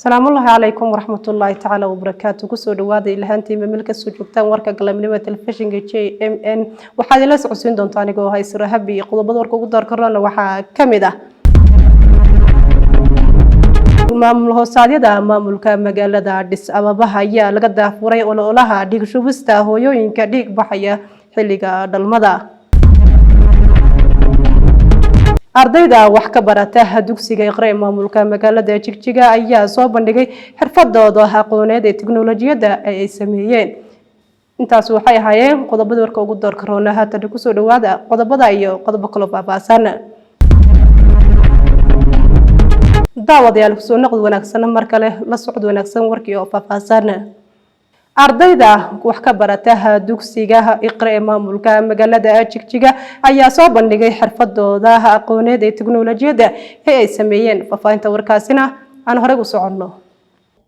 السلام الله عليكم ورحمة الله تعالى وبركاته كسر دوادي لهانتي مملكة سجوكتان وركا قلمني تلفزيون JMN وحاد لا سعسين دون تاني جو هاي سر هبي قلوب وركا قدر كرنا وحا كمدة maamul hoosadyada maamulka magaalada Addis Ababa ayaa laga daafuray ololaha dhig shubista hooyooyinka dhig baxaya xilliga dhalmada ardayda wax ka barata dugsiga Iqra maamulka magaalada Jigjiga ayaa soo bandhigay xirfadooda aqooneed ee tiknoolajiyada ay sameeyeen intaas waxay ahaayeen qodobada warka ugu door corona hata ku soo dhawaada qodobada iyo qodobo kale faahfaahsan daawadayaal ku soo noqod wanaagsan mar kale la socod wanaagsan warkii oo faahfaahsan ardayda wax ka barata dugsiga Iqra maamulka magaalada Jigjiga ayaa soo bandhigay xirfadooda aqooneed ee tiknoolajiyada ay sameeyeen faafaynta warkaasina aan hore u socono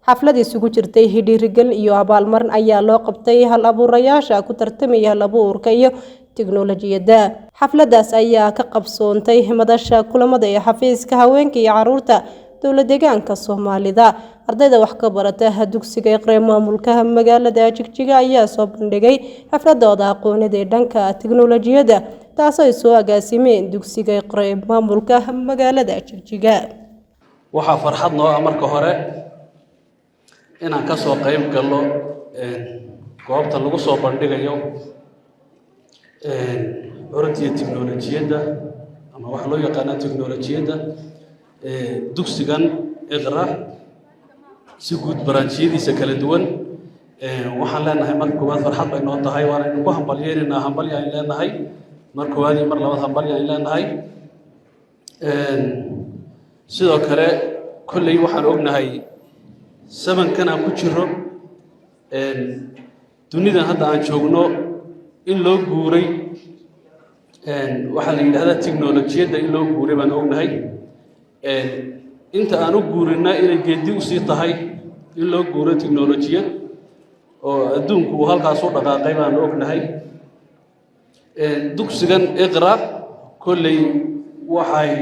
xaflad isugu jirtay hidhirigal iyo abaalmarin ayaa loo qabtay hal abuurayaasha ku tartamaya hal abuurka iyo tiknoolajiyada xafladaas ayaa ka qabsoontay madasha kulamada ee xafiiska haweenka iyo caruurta dawlad deegaanka Soomaalida ardayda wax ka barata dugsiga Iqra maamulka magaalada Jigjiga ayaa soo bandhigay xafladooda aqooneed ee dhanka tiknoolajiyada taasoo ay soo agaasimeen dugsiga Iqra maamulka magaalada Jigjiga waxa farxad noo ah marka hore inaan ka soo qayb galo goobta lagu soo bandhigayo orodka tiknoolajiyada ama wax loo yaqaan tiknoolajiyada dugsigan Iqra si guud baraanjiyadiisa kala duwan waxaan leenahay marka koowaad farxad bay noo tahay waan ku hambalyeynaa hambalyo aan leenahay marka koowaad iyo mar labaad hambalyo aan leenahay sidoo kale kulli waxaan ognahay sabankan aan ku jiro dunidan hadda aan joogno in loo guuray waxa la yiraahdaa tiknoolajiyada in loo guuray baan ognahay inta aan u guurina inay geedi u sii tahay in loo guuro tiknoolajiyad oo adduunku halkaas u dhaqaaqay baan ognahay dugsigan Iqra kulli waxay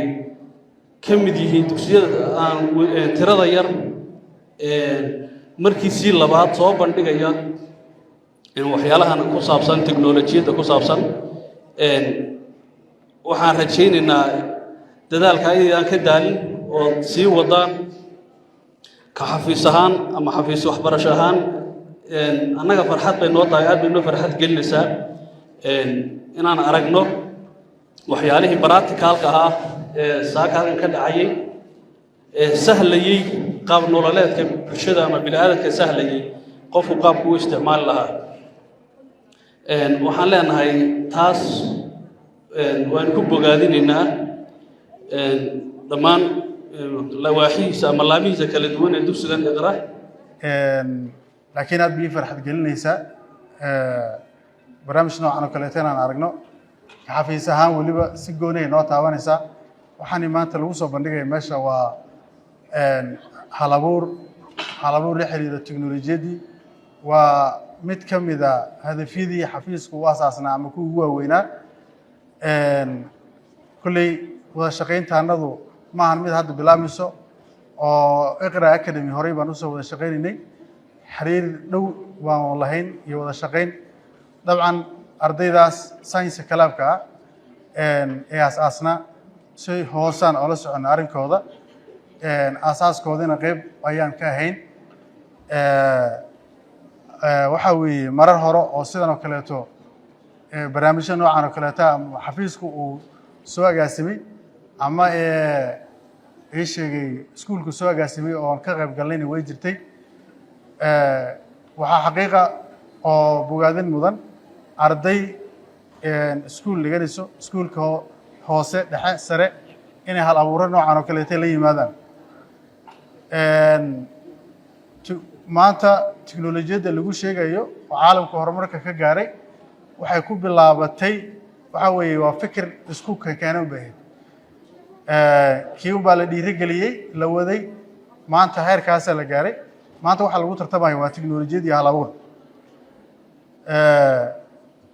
kamid yihiin dugsiyada aan tirada yar markii si labaad soo bandhigaya in waxyaalahan ku saabsan tiknoolajiyada ku saabsan waxaan rajaynaynaa dadaalka ay ka daalin oo si wadaan ka xafiis ahaan ama xafiis waxbarasho ahaan annaga farxad bay noo tahay aad bay noo farxad gelinaysaa inaan aragno waxyaalihii practicalka ah saakadan ka dhacayay sahlayay qaab nololeedka bulshada ama bini'aadamka sahlayay qofku qaabku u isticmaali lahaa waxaan leenahay taas waan ku bogaadinaynaa dhammaan lawaaxiisa ama laamihiisa kala duwan ee dugsigan Iqra laakiin aad bii farxad gelinaysa barnaamij noocan oo kale aan aragno xafiis ahaan waliba si gooni ah noo taabanaysa waxaan maanta lagu soo bandhigay meesha waa halabuur la xiriira tiknoolajiyadii waa mid ka mid ah hadafyadii xafiisku u asaasnaa ama kuwa ugu waaweynaa kulli wada shaqayntaanadu ma ahan mid hadda bilaamayso oo Iqra Academy horey baan u soo wada shaqaynaynay xiriir dhow baan lahayn iyo wada shaqayn dabcan ardaydaas science clubka ee asaasna si hoosaan oo la socona arrinkooda asaaskoodina qayb ayaan ka ahayn waxa weeye marar hore oo sidan oo kaleeto barnaamijyo noocan oo kaleeto xafiisku uu soo agaasimay ama ay sheegay iskuulku soo agaasimay oo aan ka qayb galnayna way jirtay waxa xaqiiqa oo bogaadin mudan arday iskuul dhiganayso iskuulka hoose dhexe sare inay hal abuuro noocan oo kaleeto la yimaadaan maanta tiknoolajiyada lagu sheegayo oo caalamka horumarka ka gaaray waxay ku bilaabatay waxa weeye waa fikir isku keenay u baahan kii u baa la dhiirigeliyay la waday maanta heerkaas la gaaray maanta waxa lagu tartamayo waa tiknoolajiyada hal abuur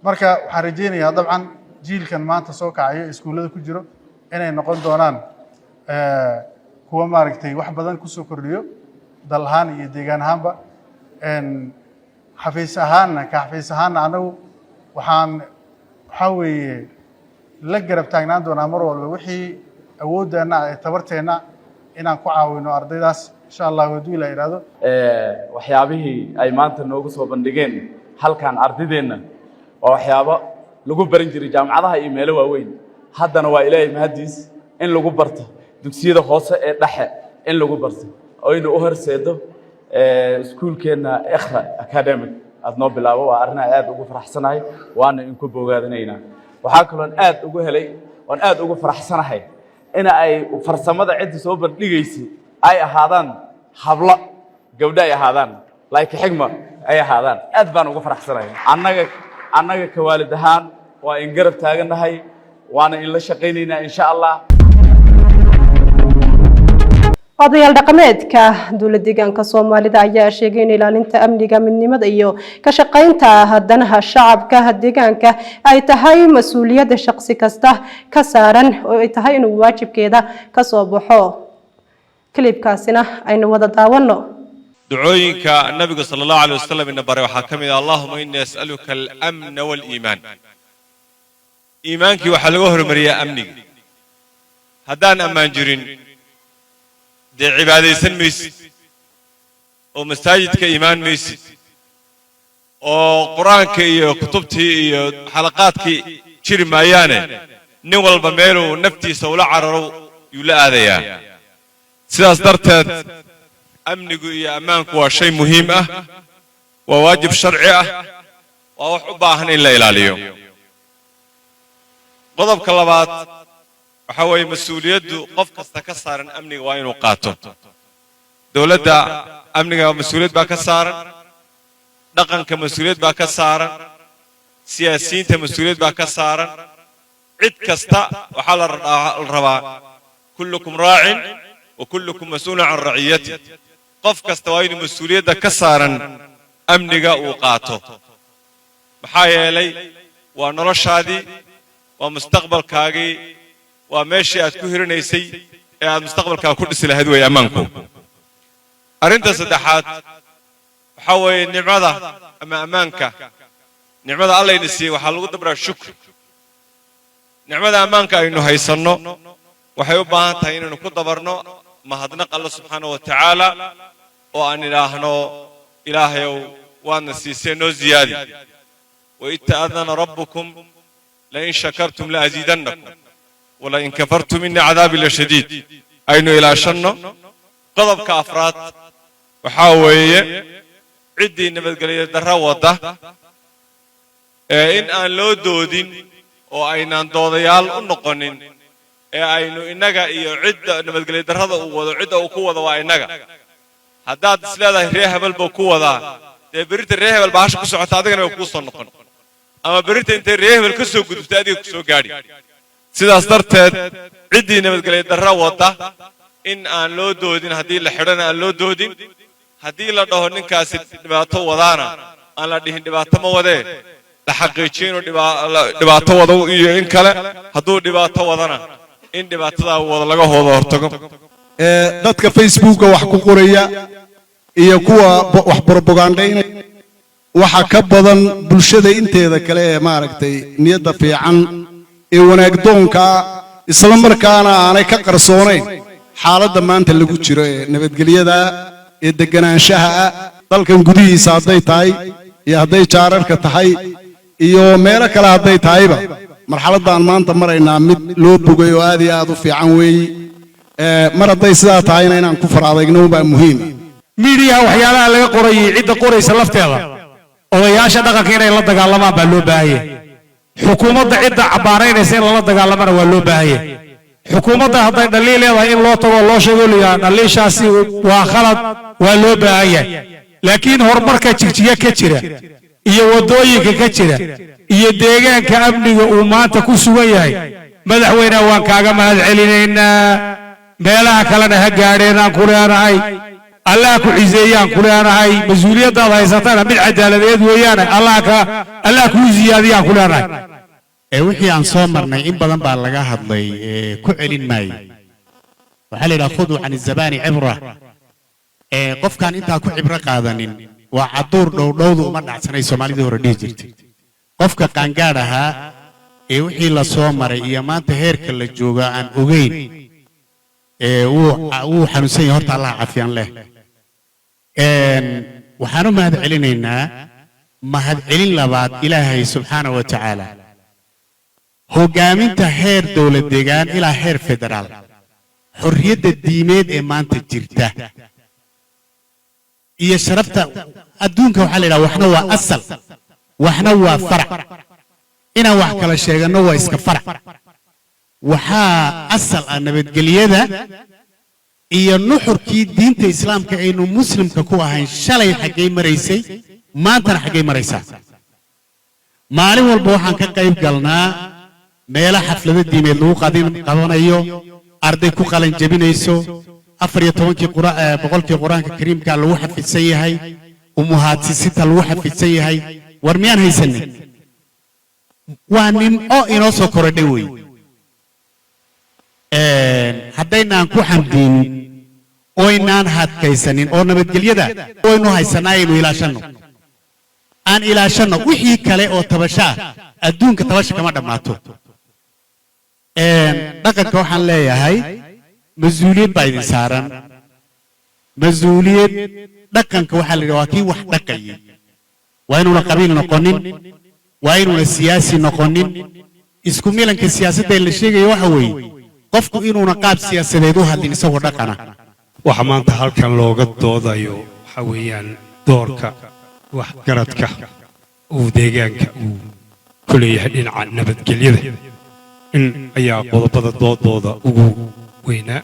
marka waxaan rajaynayaa dabcan jiilkan maanta soo kacayo iskuulada ku jiro inay noqon doonaan kuwa maaragtay wax badan ku soo kordhiyo dal ahaan iyo deegaan ahaanba xafiis ahaanna ka xafiis ahaanna anagu waxaa weeye la garab taagnaan doonaa mar walba wixii awooddeena ee tabarteenna inaan ku caawino ardaydaas insha allah hadduu ilaa yidhaahdo waxyaabihii ay maanta noogu soo bandhigeen halkan ardaydeena waa waxyaabo lagu baran jiray jaamacadaha iyo meelo waaweyn haddana waa ilaahay mahadiis in lagu barto dugsiyada hoose ee dhexe in lagu barto oo inuu u horseedo iskuulkeena Iqra Academic aad noo bilaabo waa arrin aad ugu faraxsanahay waana in ku bogaadinaynaa waxaa kaloo aad ugu helay waan aad ugu faraxsanahay in ay farsamada cid soo bandhigaysay ay ahaadaan habla gabdha ay ahaadaan like xigma ay ahaadaan aad baan ugu faraxsanahay annaga ka waalid ahaan waa in garab taaganahay waana in la shaqaynaynaa insha Allah odayaal dhaqameedka dawladda deegaanka Soomaalida ayaa sheegay in ilaalinta amniga midnimada iyo ka shaqaynta danaha shacabka deegaanka ay tahay mas'uuliyadda shakhsi kasta ka saaran oo ay tahay inuu waajibkeeda ka soo baxo klibkaasina aynu wada daawano ducooyinka nabiga sallallahu alayhi wasallam in bare waxa kamid ah Allahumma inni as'aluka al-amn wal-iiman iimaanki waxa lagu hormariyaa amniga haddaan amaan jirin dee cibaadaysan maysid oo masaajidka iimaan maysid oo quraanka iyo kutubtii iyo xalaqaadkii jiri maayaane nin walba meeluu naftiisa ula cararo yuu la aadayaa sidaas darteed amnigu iyo ammaanku waa shay muhiim ah waa waajib sharci ah waa wax u baahan in la ilaaliyo qodobka labaad waxa weeye mas'uuliyaddu qof kasta ka saaran amniga waa inuu qaato dawladda amniga mas'uuliyad baa ka saaran dhaqanka mas'uuliyad baa ka saaran siyaasiyiinta mas'uuliyad baa ka saaran cid kasta waxa la rabaa kullukum raa'in wa kullukum mas'uulun 'an ra'iyati qof kasta waa inuu mas'uuliyadda ka saaran amniga uu qaato maxaa yeelay waa noloshaadii waa mustaqbalkaagii waa meeshii aad ku hirinaysay ee aad mustaqbalkaaga ku dhisi lahayd way ammaanku arrinta saddexaad waxa weeye nicmada ama ammaanka nicmada Alla ina siiyay waxa lagu dabraa shukr nicmada ammaanka aynu haysanno waxay u baahan tahay inaynu ku dabarno mahadnaq Allah subhanahu wa ta'ala oo aan ilaahno ilaahayow waana siisay noo ziyaadi wa itta'adana rabbukum la in shakartum la azidannakum wala in kafartum inna 'adhabi lashadid aynu ilaashanno qodobka afraad waxa weeye cidii nabadgelyo darro wada in aan loo doodin oo aynaan doodayaal u noqonin ee aynu inaga iyo cidda nabadgelyo darrada uu wado cidda uu ku wado waa inaga haddaad isleedahay reer hebel buu ku wadaa dee berita reer hebel baasha ku socota adigana way kuu soo noqon ama berita intay reer hebel ka soo gudubtay adiga ku soo gaadhi sidaas darteed ciddii nabadgelyo darro wada in aan loo doodin haddii la xidhana aan loo doodin haddii la dhaho ninkaasi dhibaato wadaana aan la dhihin dhibaato ma wadee la xaqiijiyo inuu dhibaato wado iyo in kale hadduu dhibaato wadana in dhibaatada wada laga hoodo hortago dadka facebooka wax ku qoraya iyo kuwa wax propaganda waxa ka badan bulshada inteeda kale ee maaragtay niyada fiican ee wanaag doonka isla markaana aanay ka qarsoonayn xaaladda maanta lagu jiro ee nabadgelyada ee deganaanshaha dalkan gudihiisa haday tahay iyo haday jaararka tahay iyo meelo kale haday tahayba marxaladdan maanta maraynaa mid loo bogay oo aad iyo aad u fiican weey mar haday sidaa tahayna inaan ku faraadayno baa muhiim media waxyaalaha laga qorayay cidda qoraysa lafteeda odayaasha dhaqanka inay la dagaalamaan baa loo baahay xukuumadda cidda cabaaraynaysa in la dagaalamana waa loo baahay xukuumadda haday dhaliil leedahay in loo tago loo sheego liyaa dhaliishaasi waa khalad waa loo baahay laakiin horumarka jigjiga ka jira iyo wadooyinka ka jira iyo deegaanka amniga uu maanta ku sugan yahay madaxweynaha waan kaaga mahad celinaynaa meelaha kalena ha gaadheen aan ku leenahay Allah ku ciiseeyaan ku leenahay mas'uuliyadaada haysatana mid cadaaladeed weeyaan Allah ku ziyaadiyaan ku leenahay wixii aan soo marnay in badan baa laga hadlay ku celin maay waxa la yiraahdo khudu an zabani ibra qofkaan intaa ku cibro qaadanin waa caduur dhowdhowdu uma dhacsanay Soomaalida hore dhihi jirtay qofka qaangaar ahaa ee wixii la soo maray iyo maanta heerka la jooga aan ogeyn uu xanuunsan yahay horta Allah caafiyan leh waxaanu mahad celinaynaa mahad celin labaad Ilaahay subxaanahu wa ta'ala hogaaminta heer dawlad deegaan ilaa heer federaal xorriyadda diimeed ee maanta jirta iyo sharafta adduunka waxa la yiraahdaa waxna waa asal waxna waa farac inaan wax kala sheegano waa iska farac waxaa asal ah nabadgelyada iyo nuxurkii diinta islaamka aynu muslimka ku ahayn shalay xaggay maraysay maantana xaggay maraysaa maalin walba waxaan ka qayb galnaa meelo xaflado diimeed lagu qabanayo arday ku qalan jabinayso 14 boqolkii quraanka kariimka lagu xafidsan yahay umuhaadisita lagu xafidsan yahay war miyaan haysanin waa nin oo inoo soo korodhay wey haddaynaan ku xamdiin oo inaan hadkaysanin oo nabadgelyada oynu haysanaa aynu ilaashanno aan ilaashanno wixii kale oo tabasha ah adduunka tabasha kama dhammaato dhaqanka waxaan leeyahay mas-uuliyad baa idin saaran mas-uuliyad dhaqanka waxaa la yidhaha waa kii wax dhaqayay waa inuuna qabiil noqonin waa inuuna siyaasi noqonin isku milanka siyaasadda la sheegayo waxa weeye qofku inuuna qaab siyaasadeed u hadlin isagoo dhaqana waxa maanta halkan looga doodayo waxa weeyaan doorka waxgaradka uu deegaanka uu ku leeyahay dhinaca nabadgelyada in ayaa qodobada doodooda ugu weynaa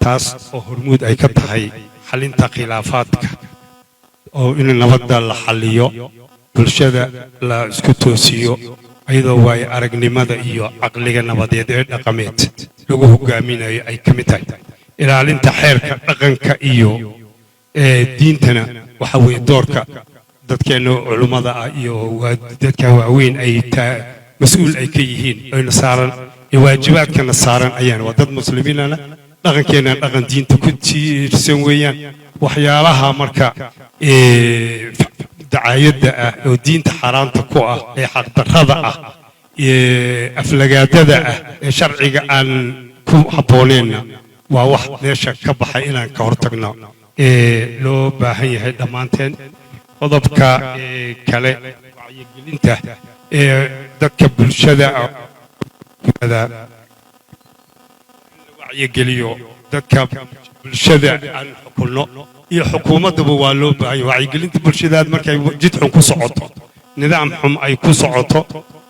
taas oo hormuud ay ka tahay xalinta khilaafaadka oo in nabadda la xalliyo bulshada la isku toosiyo ayadoo waay aragnimada iyo caqliga nabadeed ee dhaqameed lagu hogaaminayo ay ka mid tahay ilaalinta xeerka dhaqanka iyo diintana waxa weeye doorka dadkeena culimada ah iyo dadka waaweyn ay mas'uul ay ka yihiin ayna saaran waajibaadkana saaran ayaan waa dad muslimiinana dhaqankeena dhaqan diinta ku tiirsan weeyaan waxyaalaha marka dacaayadda ah oo diinta xaraanta ku ah ee xaqdarrada ah aflagaadada ah ee sharciga aan ku habbooneenna waa wax meesha ka baxay inaan ka hortagno loo baahan yahay dhammaanteen qodobka kale wacyigelinta dadka bulshada wacyigeliyo dadka bulshada aan xukunno iyo xukuumaddaba waa loo baahan yahay wacyigelinta bulshadaad markay jid xun ku socoto nidaam xun ay ku socoto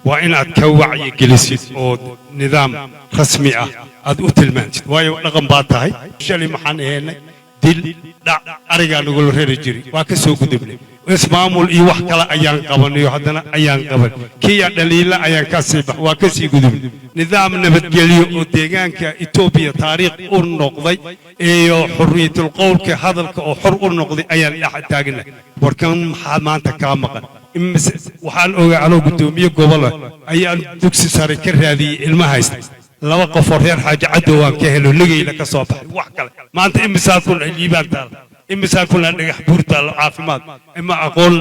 waa inaad ka wacyigelisid oo nidaam rasmi ah aad u tilmaantid waayo dhaqan baa tahay shalay maxaan ahaynay dil dhac arigaa nagula reeri jiray waa ka soo gudubnay ismaamul iyo wax kale ayaan qabanayo haddana ayaan qaban kiya dhaliila ayaan ka sii bax waa ka sii gudubnay nidaam nabadgelyo oo deegaanka Itoobiya taariikh u noqday iyo xurriyatul qowlka hadalka oo xor u noqday ayaan dhex taagnay warkan maxaa maanta ka maqan waxaan ogaa anoo gudoomiye gobol ayaan dugsi sare ka raadiyay ilmaha haysta laba qof oo reer xaaji caddo waan ka helo ligayla ka soo baxay wax kale maanta imisaa kun liibaan taal imisaa kun dhagax buurta caafimaad ima aqoon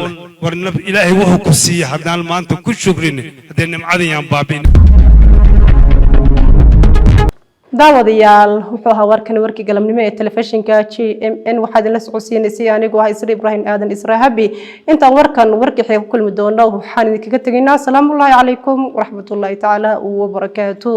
warna ilaahay wuxuu ku siiyay haddaan maanta ku shukrin haddii nimcadayaan baabin daawadayaal wuxuu ahaa warkii galabnimo ee telefishinka GMN waxaad la socodsiinaysay anigoo ah Isra Ibrahim Aadan Israahabi inta warkii xigay ku kulmi doono waxaan idinkaga tagnaa salaamu alaykum wa rahmatullahi ta'ala wa barakaatuh